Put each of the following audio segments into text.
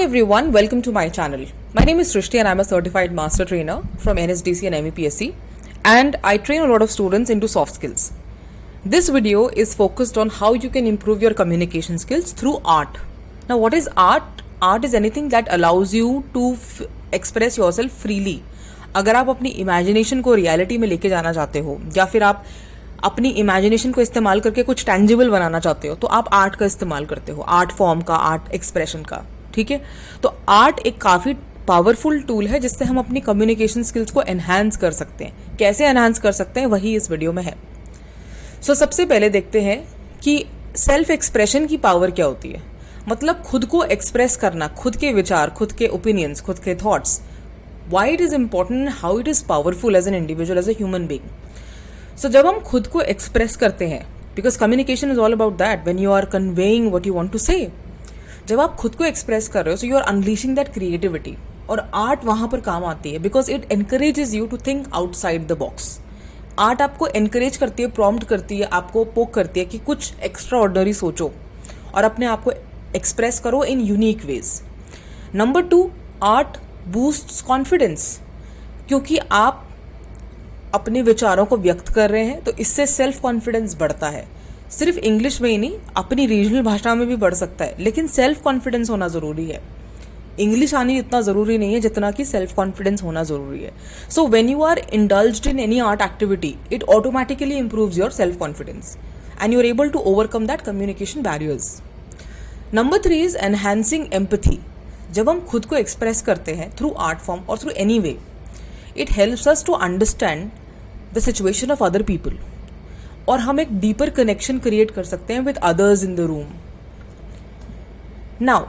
everyone, welcome to my channel. My name is Srishti and I'm a certified master trainer from NSDC and MEPSC, and I train a lot of students into soft skills. This video is focused on how you can improve your communication skills through art. Now, what is art? Art is anything that allows you to express yourself freely. अगर आप अपनी imagination को reality में लेके जाना चाहते हो या फिर आप अपनी इमेजिनेशन को इस्तेमाल करके कुछ टेंजिबल बनाना चाहते हो तो आप आर्ट का इस्तेमाल करते हो, आर्ट फॉर्म का, आर्ट एक्सप्रेशन का. ठीक है, तो आर्ट एक काफ़ी पावरफुल टूल है जिससे हम अपनी कम्युनिकेशन स्किल्स को एनहांस कर सकते हैं. कैसे एनहांस कर सकते हैं वही इस वीडियो में है. सबसे पहले देखते हैं कि सेल्फ एक्सप्रेशन की पावर क्या होती है. मतलब खुद को एक्सप्रेस करना, खुद के विचार, खुद के ओपिनियंस, खुद के thoughts. Why it is important and how it is powerful as an individual, as a human being. जब हम खुद को एक्सप्रेस करते हैं, because communication is all about that, when you are conveying what you want to say. जब आप खुद को एक्सप्रेस कर रहे हो, so you are unleashing that creativity, और आर्ट वहां पर काम आती है because it encourages you to think outside the box. Art आपको एनकरेज करती है, प्रॉम्प्ट करती है, आपको पोक करती है कि कुछ एक्स्ट्रा ऑर्डिनरी सोचो और अपने आप को एक्सप्रेस करो in unique ways. Number 2, art boosts confidence. क्योंकि आप अपने विचारों को व्यक्त कर रहे हैं तो इससे सेल्फ कॉन्फिडेंस बढ़ता है. सिर्फ इंग्लिश में ही नहीं, अपनी रीजनल भाषा में भी बढ़ सकता है, लेकिन सेल्फ कॉन्फिडेंस होना ज़रूरी है. इंग्लिश आनी इतना ज़रूरी नहीं है जितना कि सेल्फ कॉन्फिडेंस होना ज़रूरी है. So when you are indulged in any art activity, it automatically improves your self confidence and you are able to overcome that communication barriers. Number 3 is enhancing empathy. जब हम खुद को एक्सप्रेस करते हैं through art form और through any way, it helps us to understand the situation of other people, और हम एक डीपर कनेक्शन क्रिएट कर सकते हैं with others in the room. Now,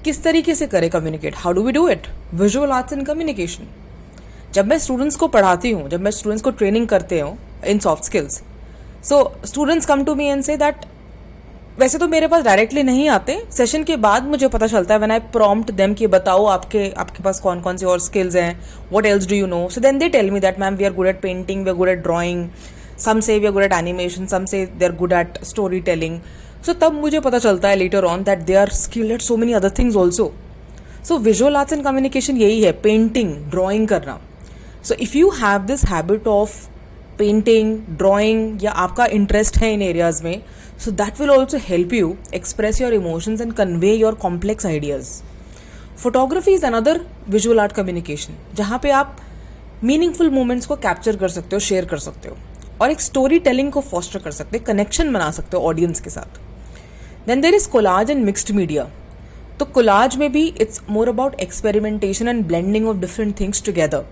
किस तरीके से करें communicate? How do we do it? Visual arts and communication. जब मैं स्टूडेंट्स को पढ़ाती हूँ, जब मैं स्टूडेंट्स को ट्रेनिंग करते हूँ in soft skills, so students come to me and say that, वैसे तो मेरे पास डायरेक्टली नहीं आते, सेशन के बाद मुझे पता चलता है व्हेन आई प्रॉम्प्ट देम कि बताओ आपके पास कौन कौन सी और स्किल्स हैं, what else do you know. So then they tell me that ma'am we are good at painting, we are good at drawing, some say we are good at animation, some say they are good at storytelling. So तब मुझे पता चलता है later on that they are skilled at so many other things also. So visual arts and communication यही है, painting, drawing करना. So if you have this habit of painting, drawing, या आपका इंटरेस्ट है इन एरियाज में, so that will also help you express your emotions and convey your complex ideas. Photography is another visual art communication, जहाँ पे आप meaningful moments को capture कर सकते हो, share कर सकते हो, और एक story telling को foster कर सकते हो, connection बना सकते हो audience के साथ. Then there is collage and mixed media. तो collage में भी it's more about experimentation and blending of different things together.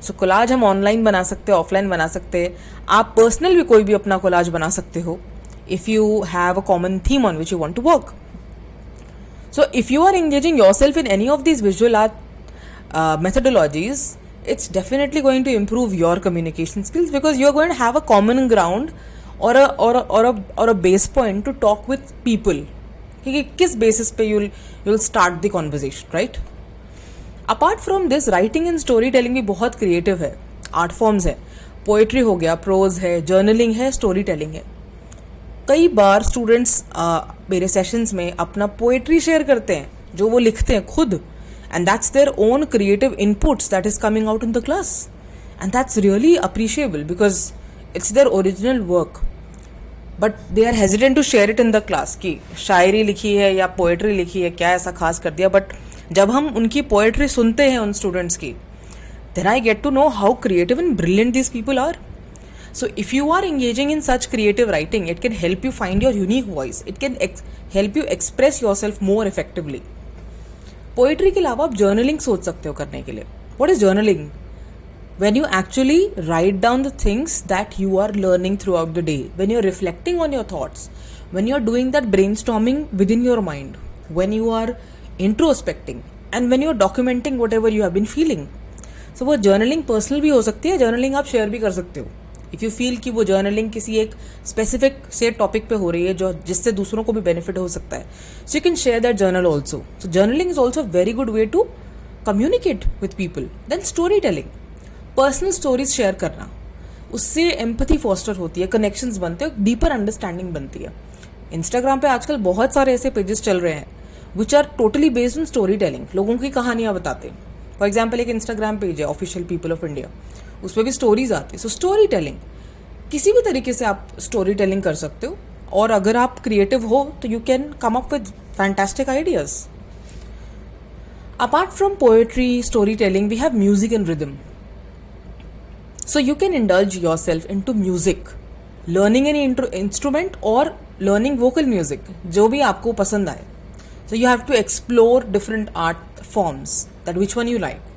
So collage हम online बना सकते हैं, offline बना सकते हैं, आप personal भी कोई भी अपना collage बना सकते हो if you have a common theme on which you want to work. So if you are engaging yourself in any of these visual art methodologies, it's definitely going to improve your communication skills because you are going to have a common ground or a base point to talk with people. कि किस basis पे you'll start the conversation, right? Apart from this, writing and storytelling भी बहुत creative है, art forms है. Poetry हो गया, prose है, journaling है, storytelling है. कई बार स्टूडेंट्स मेरे सेशंस में अपना पोएट्री शेयर करते हैं जो वो लिखते हैं खुद, and that's their own creative inputs that is coming out in the class, and that's really appreciable because it's their original work, but they are hesitant to share it in the class कि शायरी लिखी है या poetry लिखी है, क्या ऐसा खास कर दिया. बट जब हम उनकी पोएट्री सुनते हैं उन स्टूडेंट्स की, then I get to know how creative and brilliant these people are. So if you are engaging in such creative writing, it can help you find your unique voice. It can help you express yourself more effectively. Poetry के अलावा आप journaling सोच सकते हो करने के लिए. What is journaling? When you actually write down the things that you are learning throughout the day, when you're reflecting on your thoughts, when you're doing that brainstorming within your mind, when you are introspecting, and when you're documenting whatever you have been feeling. So वो journaling personal भी हो सकती है, journaling आप share भी कर सकते हो. इफ़ यू फील कि वो जर्नलिंग किसी एक स्पेसिफिक से टॉपिक पे हो रही है जो जिससे दूसरों को भी बेनिफिट हो सकता है, so you can share that journal also. So journaling is also very good way to communicate with people. Then story telling, personal stories share करना, उससे एम्पैथी फॉस्टर होती है, कनेक्शंस बनते हैं, डीपर अंडरस्टैंडिंग बनती है. इंस्टाग्राम पे आजकल बहुत सारे ऐसे पेजेस चल रहे हैं which are totally based on story telling. लोगों की कहानियाँ बताते हैं. फॉर एग्जाम्पल एक इंस्टाग्राम पेज है ऑफिशियल पीपल ऑफ इंडिया, उस पर भी स्टोरीज आती है. सो स्टोरी टेलिंग, किसी भी तरीके से आप स्टोरी टेलिंग कर सकते हो. और अगर आप क्रिएटिव हो तो you can come up with fantastic ideas. Apart from poetry, storytelling, we have music and rhythm. So you can indulge yourself into music, learning any instrument or learning vocal music, जो भी आपको पसंद आए. So you have to explore different art forms, that which one you like.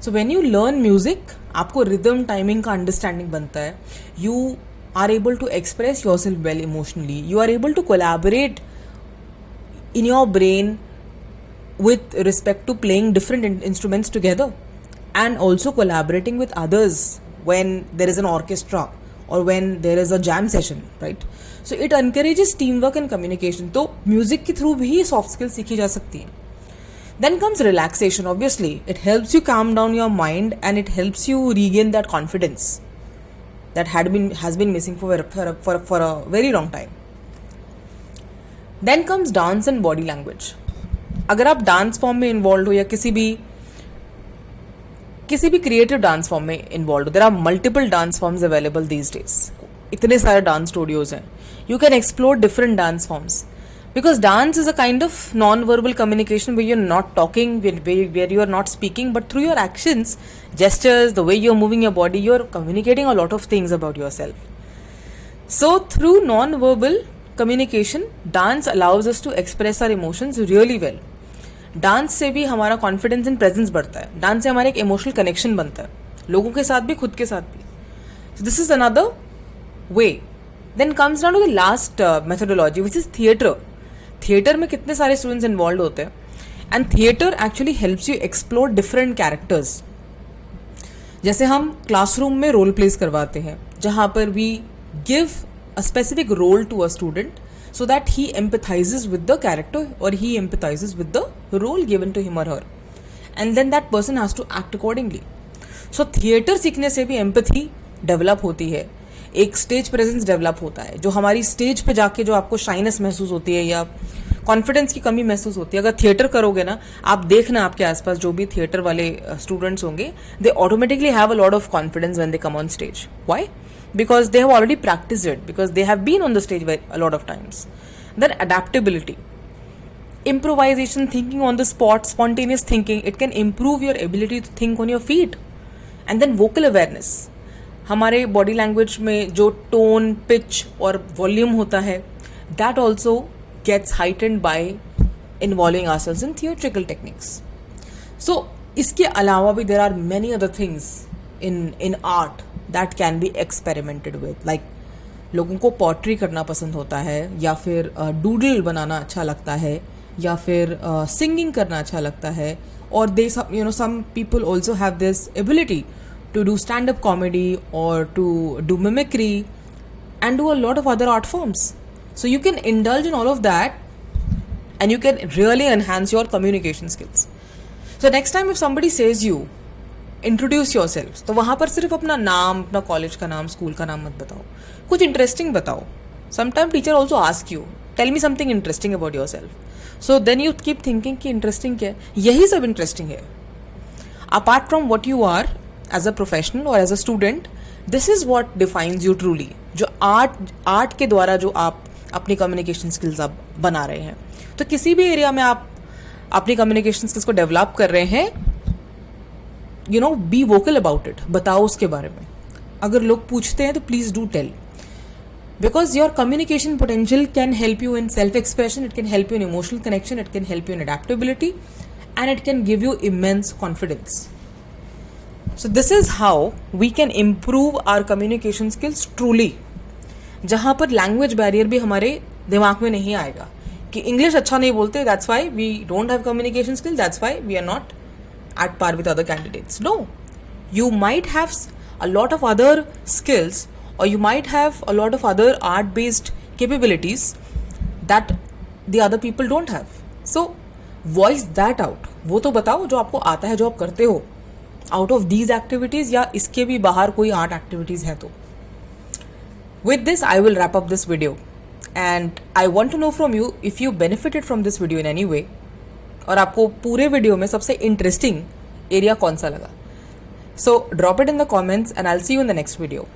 So when you learn music, आपको rhythm, timing का understanding बनता है. You are able to express yourself well emotionally. You are able to collaborate in your brain with respect to playing different instruments together, and also collaborating with others when there is an orchestra or when there is a jam session, right? So it encourages teamwork and communication. तो music के through भी soft skills सीखी जा सकती हैं. Then comes relaxation. Obviously it helps you calm down your mind and it helps you regain that confidence that has been missing for a very long time. Then comes dance and body language. अगर आप dance form में involve हो या किसी भी creative dance form में involve हो, there are multiple dance forms available these days. इतने सारे डांस स्टूडियोज हैं. You can explore different dance forms because dance is a kind of non verbal communication where you are not talking, where you are not speaking, but through your actions, gestures, the way you are moving your body, you are communicating a lot of things about your self. So through non verbal communication, dance allows us to express our emotions really well. Dance से भी हमारा confidence and presence बढ़ता है. Dance से हमारा एक emotional connection बनता है, लोगों के साथ भी, खुद के साथ भी. So this is another way. Then comes down to the last methodology which is theatre. Theatre में कितने सारे स्टूडेंट्स इन्वॉल्व होते हैं and theatre actually helps you explore different characters. जैसे हम क्लासरूम में रोल प्लेस करवाते हैं जहाँ पर we give a specific role to a student so that he empathizes with the character or he empathizes with the role given to him or her, and then that person has to act accordingly. So theater सीखने से भी empathy develop होती है, एक stage presence develop होता है. जो हमारी स्टेज पे जाके जो आपको शाइनेस महसूस होती है या कॉन्फिडेंस की कमी महसूस होती है, अगर थिएटर करोगे ना, आप देखना आपके आसपास जो भी थिएटर वाले स्टूडेंट्स होंगे, they automatically have a lot of confidence when they come on stage. Why? Because they have already practiced it, because they have been on the stage a lot of times. Then adaptability, improvisation, thinking on the spot, spontaneous thinking, it can improve your ability to think on your feet. And then vocal awareness, हमारे body language में जो tone, pitch और volume होता है, that also gets heightened by involving ourselves in theatrical techniques. So इसके अलावा भी there are many other things in art that can be experimented with. Like लोगों को पॉटरी करना पसंद होता है, या फिर डूडल बनाना अच्छा लगता है, या फिर सिंगिंग करना अच्छा लगता है, और they some people also have this ability to do stand-up comedy or to do mimicry and do a lot of other art forms. So you can indulge in all of that and you can really enhance your communication skills. So next time if somebody says you introduce your self, तो वहाँ पर सिर्फ अपना नाम, अपना college का नाम, school का नाम मत बताओ, कुछ इंटरेस्टिंग बताओ. Sometime teacher also ask you, tell me something interesting about your self. So then you keep thinking कि इंटरेस्टिंग क्या है. यही सब इंटरेस्टिंग है. Apart from what you are as a professional और as a student, this is what defines you truly. जो art के द्वारा जो आप अपनी कम्युनिकेशन स्किल्स आप बना रहे हैं, तो किसी भी एरिया में आप अपनी कम्युनिकेशन स्किल्स को डेवलप कर रहे हैं, बी वोकल अबाउट इट. बताओ उसके बारे में. अगर लोग पूछते हैं तो please do tell, because your communication potential can help you in self expression, it can help you in emotional connection, it can help you in adaptability, and it can give you immense confidence. So this is how we can improve our communication skills truly, जहाँ पर language barrier भी हमारे दिमाग में नहीं आएगा कि English अच्छा नहीं बोलते, that's why we don't have communication skill, that's why we are not at par with other candidates. No, you might have a lot of other skills, or you might have a lot of other art based capabilities that the other people don't have. So voice that out. वो तो बताओ जो आपको आता है, जो आप करते हो out of these activities, या इसके भी बाहर कोई art activities है तो. With this I will wrap up this video, and I want to know from you if you benefited from this video in any way. और आपको पूरे वीडियो में सबसे इंटरेस्टिंग एरिया कौन सा लगा. So drop it in the comments and I will see you in the next video.